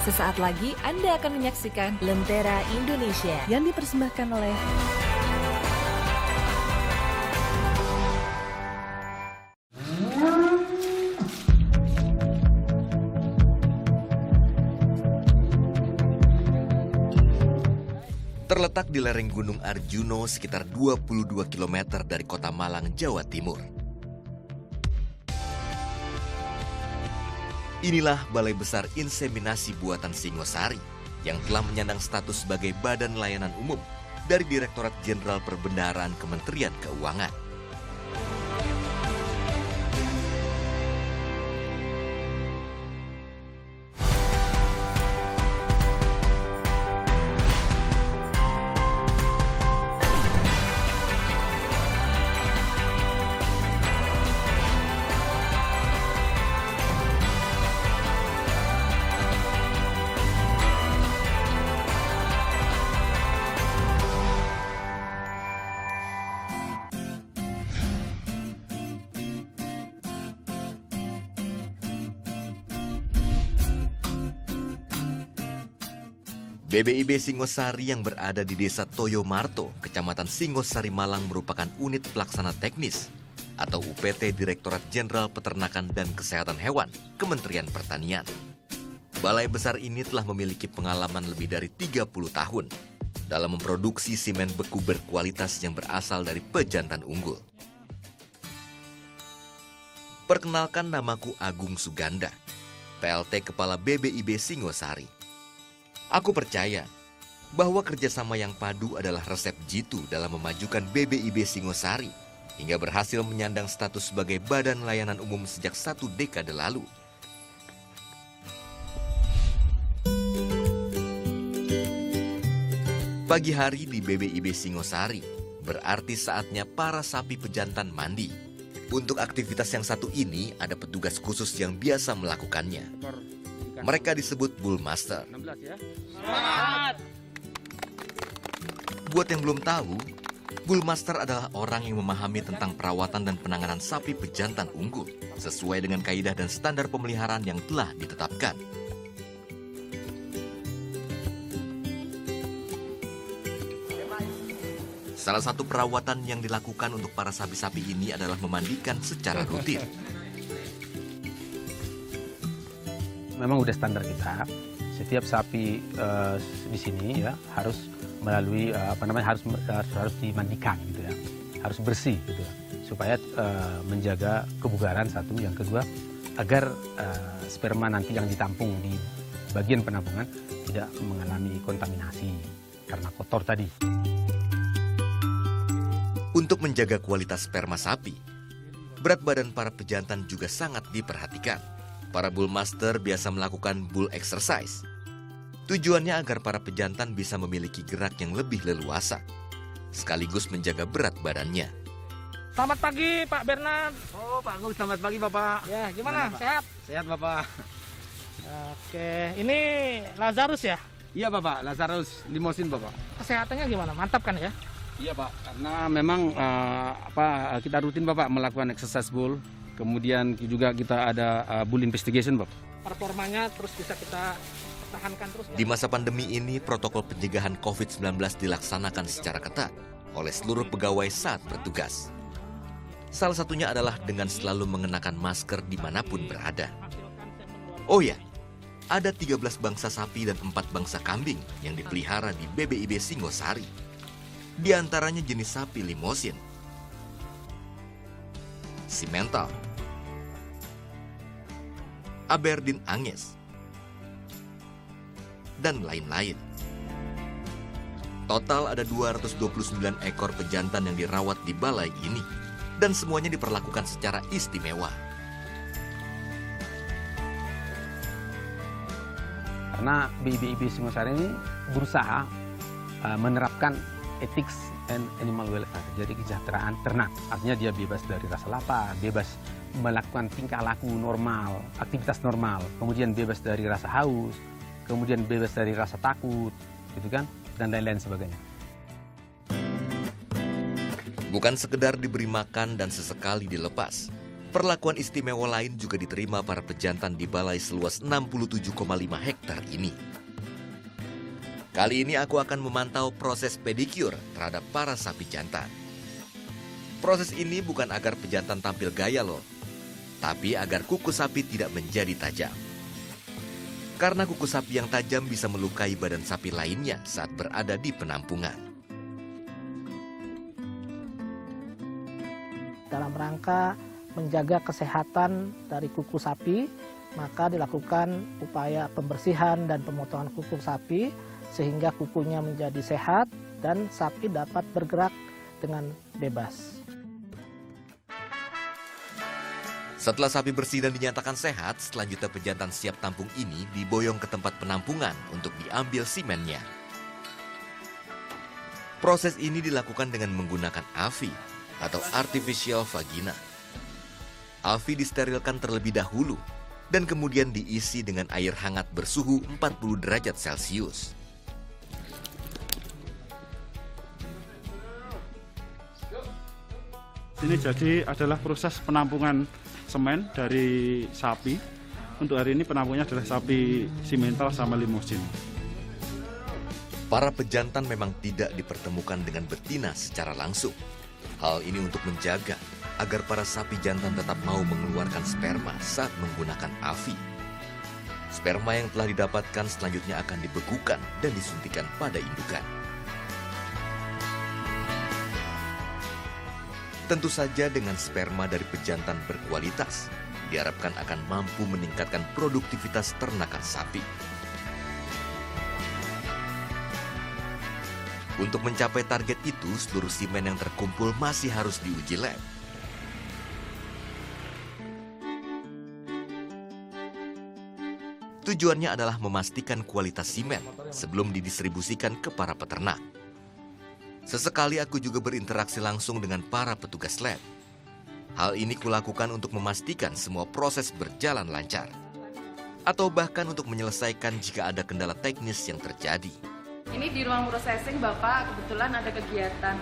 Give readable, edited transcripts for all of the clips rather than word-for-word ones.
Sesaat lagi Anda akan menyaksikan Lentera Indonesia yang dipersembahkan oleh Terletak di lereng Gunung Arjuno sekitar 22 km dari kota Malang, Jawa Timur. Inilah Balai Besar Inseminasi Buatan Singosari yang telah menyandang status sebagai Badan Layanan Umum dari Direktorat Jenderal Perbendaharaan Kementerian Keuangan. BBIB Singosari yang berada di Desa Toyomarto, Kecamatan Singosari, Malang merupakan unit pelaksana teknis atau UPT Direktorat Jenderal Peternakan dan Kesehatan Hewan, Kementerian Pertanian. Balai besar ini telah memiliki pengalaman lebih dari 30 tahun dalam memproduksi semen beku berkualitas yang berasal dari pejantan unggul. Perkenalkan, namaku Agung Suganda, PLT Kepala BBIB Singosari. Aku percaya bahwa kerjasama yang padu adalah resep jitu dalam memajukan BBIB Singosari hingga berhasil menyandang status sebagai Badan Layanan Umum sejak 1 dekade lalu. Pagi hari di BBIB Singosari berarti saatnya para sapi pejantan mandi. Untuk aktivitas yang satu ini ada petugas khusus yang biasa melakukannya. Mereka disebut Bull Master. 16 ya. Semangat! Buat yang belum tahu, Bull Master adalah orang yang memahami tentang perawatan dan penanganan sapi pejantan unggul sesuai dengan kaidah dan standar pemeliharaan yang telah ditetapkan. Salah satu perawatan yang dilakukan untuk para sapi-sapi ini adalah memandikan secara rutin. Memang udah standar kita. Setiap sapi di sini ya harus melalui harus dimandikan gitu ya. Harus bersih gitu ya. Supaya menjaga kebugaran satu, yang kedua agar sperma nanti yang ditampung di bagian penampungan tidak mengalami kontaminasi karena kotor tadi. Untuk menjaga kualitas sperma sapi, berat badan para pejantan juga sangat diperhatikan. Para Bull Master biasa melakukan bull exercise. Tujuannya agar para pejantan bisa memiliki gerak yang lebih leluasa, sekaligus menjaga berat badannya. Selamat pagi Pak Bernard. Oh Pak Agus, selamat pagi Bapak. Ya, gimana? Pak? Sehat? Sehat Bapak. Oke, ini Lazarus ya? Iya Bapak, Lazarus Limosin Bapak. Kesehatannya gimana? Mantap kan ya? Iya Pak, karena memang kita rutin Bapak melakukan exercise bull. Kemudian juga kita ada bull investigation Bapak. Performanya terus bisa kita pertahankan terus ya? Di masa pandemi ini, protokol pencegahan COVID-19 dilaksanakan secara ketat oleh seluruh pegawai saat bertugas. Salah satunya adalah dengan selalu mengenakan masker dimanapun berada. Oh ya, ada 13 bangsa sapi dan 4 bangsa kambing yang dipelihara di BBIB Singosari. Di antaranya jenis sapi Limosin, Simmental, Aberdeen Angus, dan lain-lain. Total ada 229 ekor pejantan yang dirawat di balai ini, dan semuanya diperlakukan secara istimewa. Karena BBIB Singosari ini berusaha menerapkan ethics and animal welfare, jadi kesejahteraan ternak. Artinya dia bebas dari rasa lapar, bebas melakukan tingkah laku normal, aktivitas normal, kemudian bebas dari rasa haus, kemudian bebas dari rasa takut, gitu kan, dan lain-lain sebagainya. Bukan sekedar diberi makan dan sesekali dilepas, Perlakuan istimewa lain juga diterima para pejantan di balai seluas 67,5 hektar ini. Kali ini aku akan memantau proses pedicure terhadap para sapi jantan. Proses ini bukan agar pejantan tampil gaya loh, tapi agar kuku sapi tidak menjadi tajam. Karena kuku sapi yang tajam bisa melukai badan sapi lainnya saat berada di penampungan. Dalam rangka menjaga kesehatan dari kuku sapi, maka dilakukan upaya pembersihan dan pemotongan kuku sapi sehingga kukunya menjadi sehat dan sapi dapat bergerak dengan bebas. Setelah sapi bersih dan dinyatakan sehat, selanjutnya pejantan siap tampung ini diboyong ke tempat penampungan untuk diambil simennya. Proses ini dilakukan dengan menggunakan AVI atau Artificial Vagina. AVI disterilkan terlebih dahulu dan kemudian diisi dengan air hangat bersuhu 40 derajat Celcius. Ini jadi adalah proses penampungan semen dari sapi. Untuk hari ini penampungnya adalah sapi simental sama limosin. Para pejantan memang tidak dipertemukan dengan betina secara langsung. Hal ini untuk menjaga agar para sapi jantan tetap mau mengeluarkan sperma saat menggunakan AVI. Sperma yang telah didapatkan selanjutnya akan dibekukan dan disuntikan pada indukan. Tentu saja dengan sperma dari pejantan berkualitas, diharapkan akan mampu meningkatkan produktivitas ternakan sapi. Untuk mencapai target itu, seluruh simen yang terkumpul masih harus diuji lab. Tujuannya adalah memastikan kualitas simen sebelum didistribusikan ke para peternak. Sesekali aku juga berinteraksi langsung dengan para petugas lab. Hal ini kulakukan untuk memastikan semua proses berjalan lancar. Atau bahkan untuk menyelesaikan jika ada kendala teknis yang terjadi. Ini di ruang processing Bapak kebetulan ada kegiatan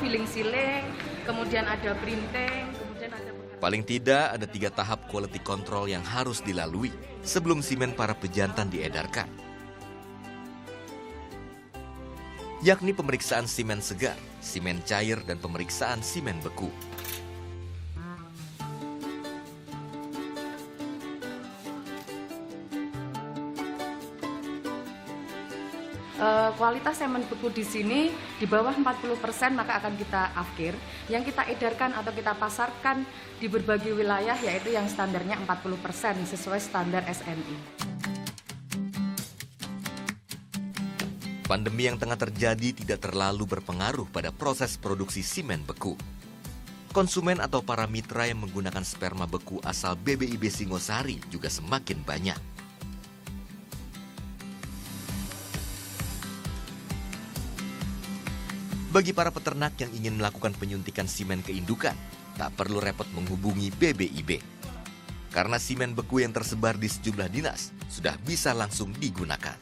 filling sealing, kemudian ada printing, kemudian ada... Paling tidak ada 3 tahap quality control yang harus dilalui sebelum simen para pejantan diedarkan. Yakni pemeriksaan simen segar, simen cair, dan pemeriksaan simen beku. Kualitas semen beku di sini di bawah 40% maka akan kita afkir. Yang kita edarkan atau kita pasarkan di berbagai wilayah yaitu yang standarnya 40% sesuai standar SNI. Pandemi yang tengah terjadi tidak terlalu berpengaruh pada proses produksi simen beku. Konsumen atau para mitra yang menggunakan sperma beku asal BBIB Singosari juga semakin banyak. Bagi para peternak yang ingin melakukan penyuntikan simen ke indukan, tak perlu repot menghubungi BBIB. Karena simen beku yang tersebar di sejumlah dinas sudah bisa langsung digunakan.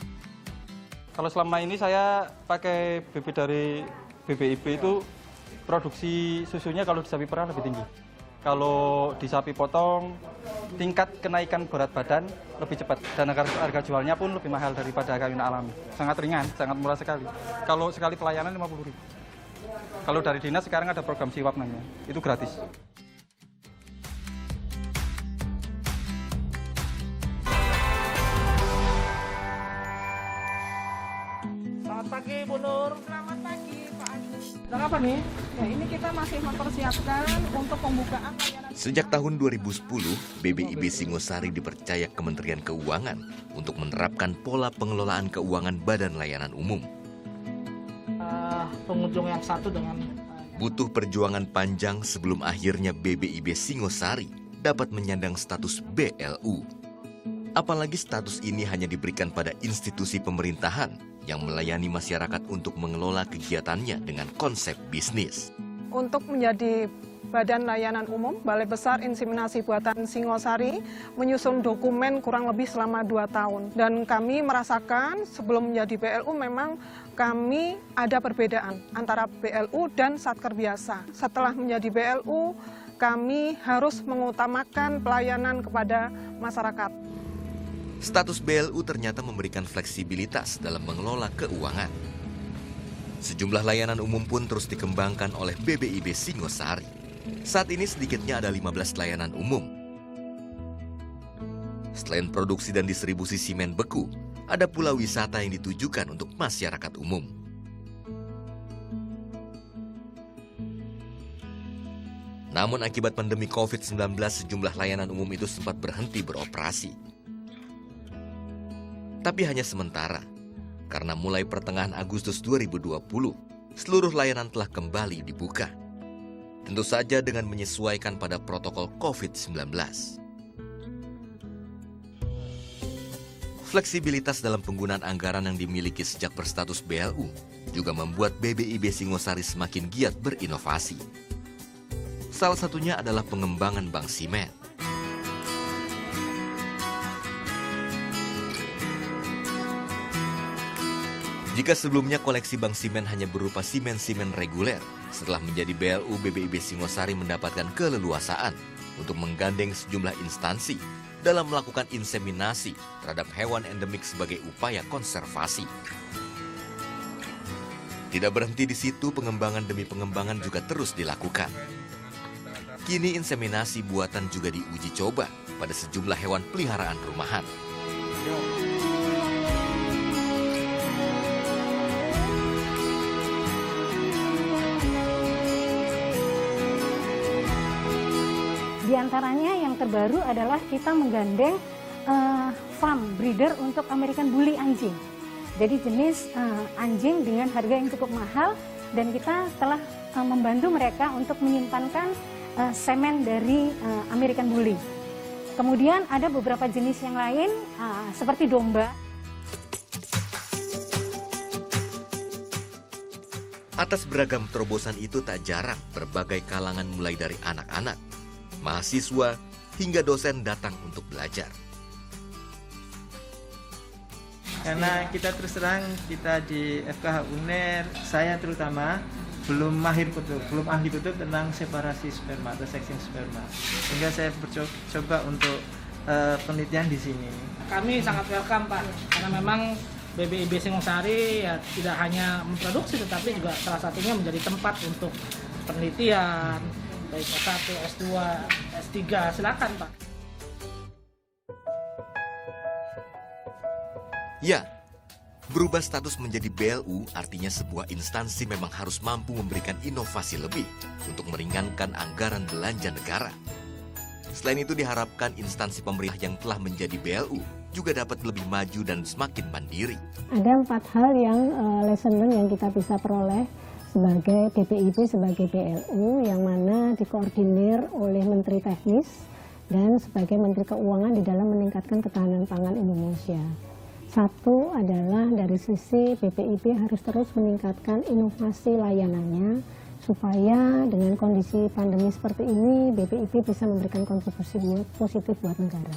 Kalau selama ini saya pakai bibit dari BBIB itu produksi susunya kalau di sapi perah lebih tinggi. Kalau di sapi potong tingkat kenaikan berat badan lebih cepat dan harga jualnya pun lebih mahal daripada kawin alami. Sangat ringan, sangat murah sekali. Kalau sekali pelayanan 50.000. Kalau dari dinas sekarang ada program siwap namanya, itu gratis. Selamat pagi Bu Nur. Selamat pagi Pak Agus. Dan apa nih? Ya, ini kita masih mempersiapkan untuk pembukaan layanan. Sejak tahun 2010, BBIB Singosari dipercaya Kementerian Keuangan untuk menerapkan pola pengelolaan keuangan Badan Layanan Umum. Pengunjung yang satu dengan... Butuh perjuangan panjang sebelum akhirnya BBIB Singosari dapat menyandang status BLU. Apalagi status ini hanya diberikan pada institusi pemerintahan yang melayani masyarakat untuk mengelola kegiatannya dengan konsep bisnis. Untuk menjadi Badan Layanan Umum, Balai Besar Inseminasi Buatan Singosari menyusun dokumen kurang lebih selama 2 tahun. Dan kami merasakan sebelum menjadi BLU memang kami ada perbedaan antara BLU dan Satker biasa. Setelah menjadi BLU, kami harus mengutamakan pelayanan kepada masyarakat. Status BLU ternyata memberikan fleksibilitas dalam mengelola keuangan. Sejumlah layanan umum pun terus dikembangkan oleh BBIB Singosari. Saat ini sedikitnya ada 15 layanan umum. Selain produksi dan distribusi simen beku, ada pula wisata yang ditujukan untuk masyarakat umum. Namun akibat pandemi COVID-19, sejumlah layanan umum itu sempat berhenti beroperasi. Tapi hanya sementara, karena mulai pertengahan Agustus 2020, seluruh layanan telah kembali dibuka. Tentu saja dengan menyesuaikan pada protokol COVID-19. Fleksibilitas dalam penggunaan anggaran yang dimiliki sejak berstatus BLU juga membuat BBIB Singosari semakin giat berinovasi. Salah satunya adalah pengembangan bank simen. Jika sebelumnya koleksi bank simen hanya berupa simen-simen reguler, setelah menjadi BLU, BBIB Singosari mendapatkan keleluasaan untuk menggandeng sejumlah instansi dalam melakukan inseminasi terhadap hewan endemik sebagai upaya konservasi. Tidak berhenti di situ, pengembangan demi pengembangan juga terus dilakukan. Kini inseminasi buatan juga diuji coba pada sejumlah hewan peliharaan rumahan. Di antaranya yang terbaru adalah kita menggandeng farm breeder untuk American Bully anjing. Jadi jenis anjing dengan harga yang cukup mahal, dan kita telah membantu mereka untuk menyimpankan semen dari American Bully. Kemudian ada beberapa jenis yang lain seperti domba. Atas beragam terobosan itu tak jarang berbagai kalangan mulai dari anak-anak, mahasiswa, hingga dosen datang untuk belajar. Karena kita terus terang, kita di FKH UNER, saya terutama belum ahli betul tentang separasi sperma atau section sperma. Sehingga saya coba untuk penelitian di sini. Kami sangat welcome Pak, karena memang BBIB Singosari ya tidak hanya memproduksi, tetapi juga salah satunya menjadi tempat untuk penelitian, baik S1, S2, S3, silakan Pak. Ya, berubah status menjadi BLU artinya sebuah instansi memang harus mampu memberikan inovasi lebih untuk meringankan anggaran belanja negara. Selain itu diharapkan instansi pemerintah yang telah menjadi BLU juga dapat lebih maju dan semakin mandiri. Ada 4 hal yang lesson learned yang kita bisa peroleh sebagai BPIB, sebagai BLU, yang mana dikoordinir oleh Menteri Teknis dan sebagai Menteri Keuangan di dalam meningkatkan ketahanan pangan Indonesia. Satu adalah dari sisi BPIB harus terus meningkatkan inovasi layanannya, supaya dengan kondisi pandemi seperti ini BPIB bisa memberikan kontribusi positif buat negara.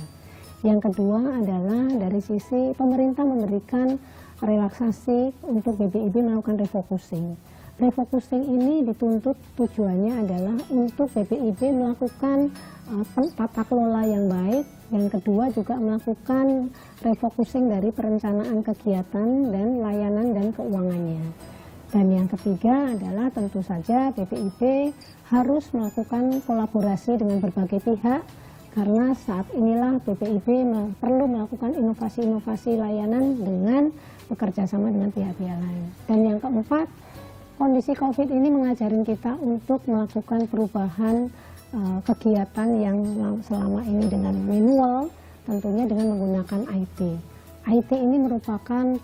Yang kedua adalah dari sisi pemerintah memberikan relaksasi untuk BPIB melakukan refocusing. Refocusing ini dituntut tujuannya adalah untuk BPIB melakukan tata kelola yang baik. Yang kedua juga melakukan refocusing dari perencanaan kegiatan dan layanan dan keuangannya. Dan yang ketiga adalah tentu saja BPIB harus melakukan kolaborasi dengan berbagai pihak, karena saat inilah BPIB perlu melakukan inovasi-inovasi layanan dengan bekerja sama dengan pihak-pihak lain. Dan yang keempat, kondisi COVID ini mengajarin kita untuk melakukan perubahan kegiatan yang selama ini dengan manual, tentunya dengan menggunakan IT. IT ini merupakan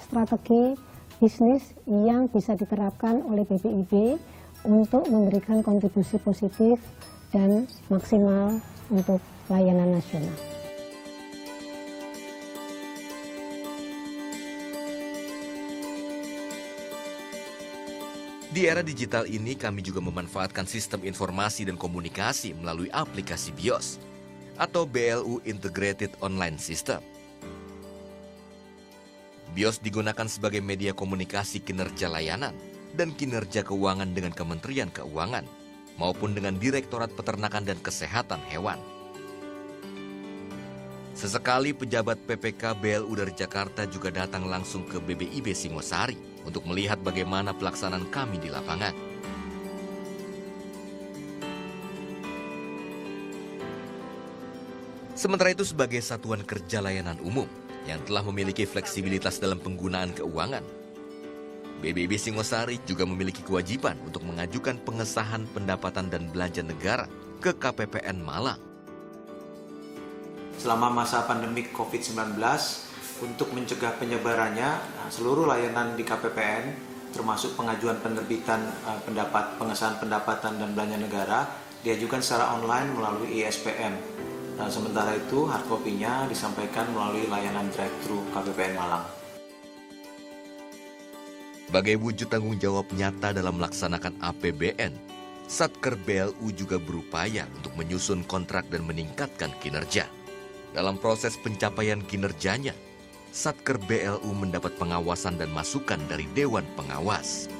strategi bisnis yang bisa diterapkan oleh BPIB untuk memberikan kontribusi positif dan maksimal untuk layanan nasional. Di era digital ini, kami juga memanfaatkan sistem informasi dan komunikasi melalui aplikasi BIOS atau BLU Integrated Online System. BIOS digunakan sebagai media komunikasi kinerja layanan dan kinerja keuangan dengan Kementerian Keuangan. maupun dengan Direktorat Peternakan dan Kesehatan Hewan. Sesekali pejabat PPK BLU dari Jakarta juga datang langsung ke BBIB Singosari untuk melihat bagaimana pelaksanaan kami di lapangan. Sementara itu sebagai satuan kerja layanan umum yang telah memiliki fleksibilitas dalam penggunaan keuangan, BBIB Singosari juga memiliki kewajiban untuk mengajukan pengesahan pendapatan dan belanja negara ke KPPN Malang. Selama masa pandemi COVID-19, untuk mencegah penyebarannya, seluruh layanan di KPPN, termasuk pengajuan penerbitan pengesahan pendapatan dan belanja negara, diajukan secara online melalui ISPM. Sementara itu, hard copy-nya disampaikan melalui layanan drive-thru KPPN Malang. Sebagai wujud tanggung jawab nyata dalam melaksanakan APBN, Satker BLU juga berupaya untuk menyusun kontrak dan meningkatkan kinerja. Dalam proses pencapaian kinerjanya, Satker BLU mendapat pengawasan dan masukan dari Dewan Pengawas.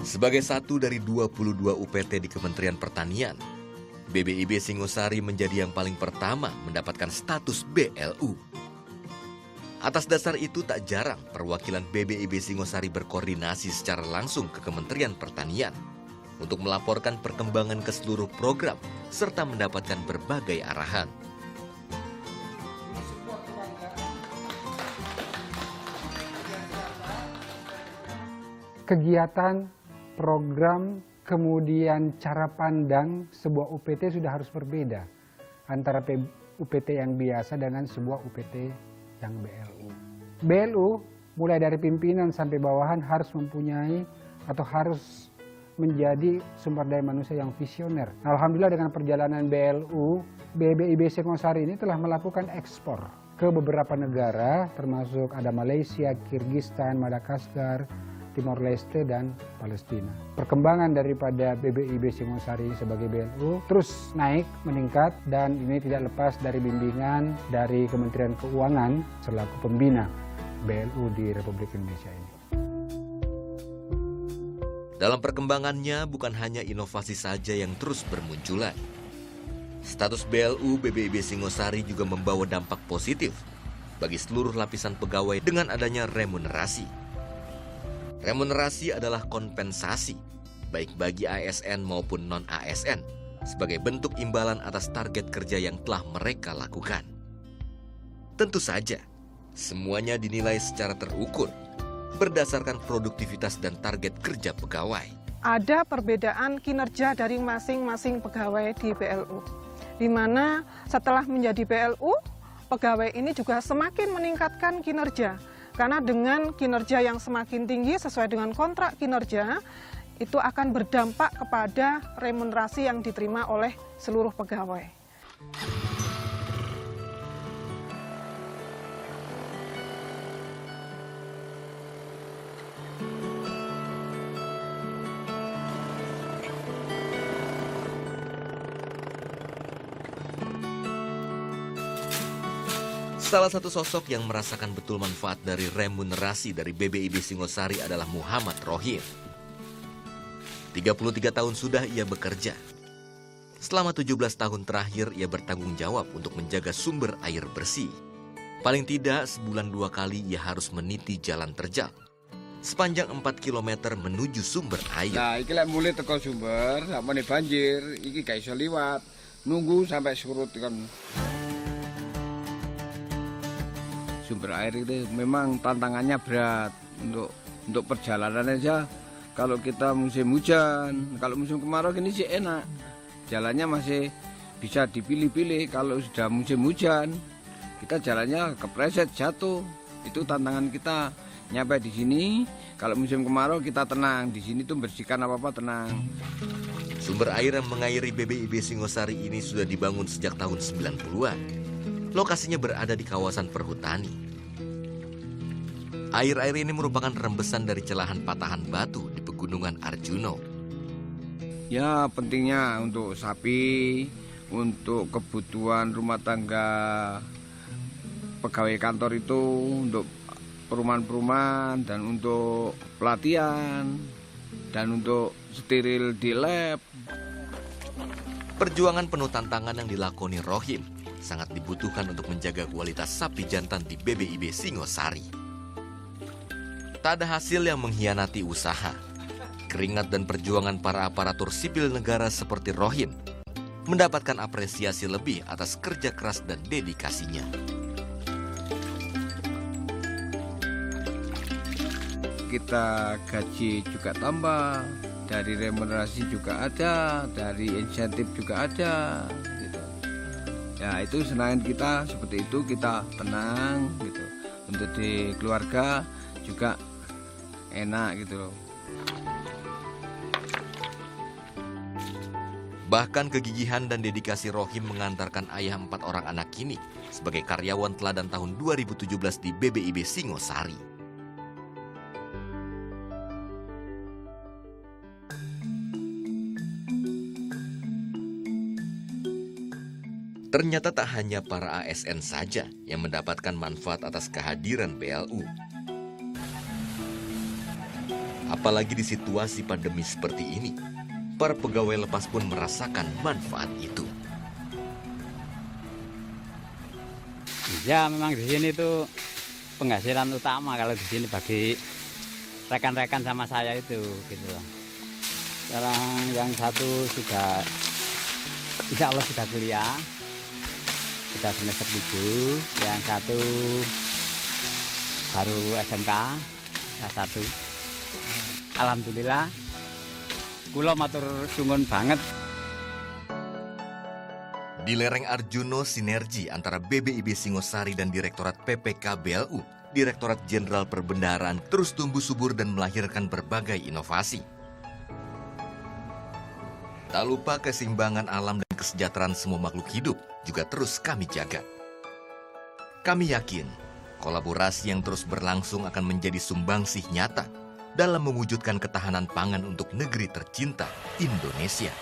Sebagai satu dari 22 UPT di Kementerian Pertanian, BBIB Singosari menjadi yang paling pertama mendapatkan status BLU. Atas dasar itu tak jarang perwakilan BBIB Singosari berkoordinasi secara langsung ke Kementerian Pertanian untuk melaporkan perkembangan ke seluruh program serta mendapatkan berbagai arahan. Kegiatan, program, kemudian cara pandang sebuah UPT sudah harus berbeda antara UPT yang biasa dengan sebuah UPT yang BLU. BLU mulai dari pimpinan sampai bawahan harus mempunyai atau harus menjadi sumber daya manusia yang visioner. Alhamdulillah dengan perjalanan BLU, BBIB Singosari ini telah melakukan ekspor ke beberapa negara termasuk ada Malaysia, Kirgistan, Madagaskar, Timor Leste, dan Palestina. Perkembangan daripada BBIB Singosari sebagai BLU terus naik, meningkat, dan ini tidak lepas dari bimbingan dari Kementerian Keuangan selaku pembina BLU di Republik Indonesia ini. Dalam perkembangannya bukan hanya inovasi saja yang terus bermunculan. Status BLU BBIB Singosari juga membawa dampak positif bagi seluruh lapisan pegawai dengan adanya remunerasi. Remunerasi adalah kompensasi, baik bagi ASN maupun non-ASN, sebagai bentuk imbalan atas target kerja yang telah mereka lakukan. Tentu saja, semuanya dinilai secara terukur, berdasarkan produktivitas dan target kerja pegawai. Ada perbedaan kinerja dari masing-masing pegawai di BLU, di mana setelah menjadi BLU, pegawai ini juga semakin meningkatkan kinerja. Karena dengan kinerja yang semakin tinggi sesuai dengan kontrak kinerja, itu akan berdampak kepada remunerasi yang diterima oleh seluruh pegawai. Salah satu sosok yang merasakan betul manfaat dari remunerasi dari BBIB Singosari adalah Muhammad Rohim. 33 tahun sudah ia bekerja. Selama 17 tahun terakhir ia bertanggung jawab untuk menjaga sumber air bersih. Paling tidak sebulan 2 kali ia harus meniti jalan terjal sepanjang 4 km menuju sumber air. Nah, iki lek mulai teko sumber, sampe banjir, iki gak iso liwat. Nunggu sampai surut kan. Sumber air itu memang tantangannya berat untuk perjalanan aja. Kalau kita musim hujan, kalau musim kemarau gini sih enak. Jalannya masih bisa dipilih-pilih. Kalau sudah musim hujan, kita jalannya kepleset, jatuh. Itu tantangan kita. Nyampe di sini, kalau musim kemarau kita tenang. Di sini tuh bersihkan apa-apa tenang. Sumber air yang mengairi BBIB Singosari ini sudah dibangun sejak tahun 90-an. Lokasinya berada di kawasan perhutani. Air-air ini merupakan rembesan dari celahan patahan batu di pegunungan Pegunungan Arjuno. Ya, pentingnya untuk sapi, untuk kebutuhan rumah tangga pegawai kantor itu, untuk perumahan-perumahan, dan untuk pelatihan, dan untuk steril di lab. Perjuangan penuh tantangan yang dilakoni Rohim sangat dibutuhkan untuk menjaga kualitas sapi jantan di BBIB Singosari. Tak ada hasil yang mengkhianati usaha. Keringat dan perjuangan para aparatur sipil negara seperti Rohim mendapatkan apresiasi lebih atas kerja keras dan dedikasinya. Kita gaji juga tambah, dari remunerasi juga ada, dari insentif juga ada, gitu. Ya itu senangan kita seperti itu, kita tenang gitu. Untuk di keluarga juga enak gitu loh. Bahkan kegigihan dan dedikasi Rohim mengantarkan ayah 4 orang anak kini sebagai karyawan teladan tahun 2017 di BBIB Singosari. Ternyata tak hanya para ASN saja yang mendapatkan manfaat atas kehadiran BLU. Apalagi di situasi pandemi seperti ini, para pegawai lepas pun merasakan manfaat itu. Ya, memang di sini itu penghasilan utama kalau di sini bagi rekan-rekan sama saya itu, gitu. Sekarang yang satu sudah, insya Allah sudah kuliah, sudah semester 7, yang satu baru SMK, yang satu. Alhamdulillah. Kula matur suwun banget. Di lereng Arjuno, sinergi antara BBIB Singosari dan Direktorat PPK BLU, Direktorat Jenderal Perbendaharaan, terus tumbuh subur dan melahirkan berbagai inovasi. Tak lupa keseimbangan alam dan kesejahteraan semua makhluk hidup juga terus kami jaga. Kami yakin kolaborasi yang terus berlangsung akan menjadi sumbangsih nyata dalam mewujudkan ketahanan pangan untuk negeri tercinta Indonesia.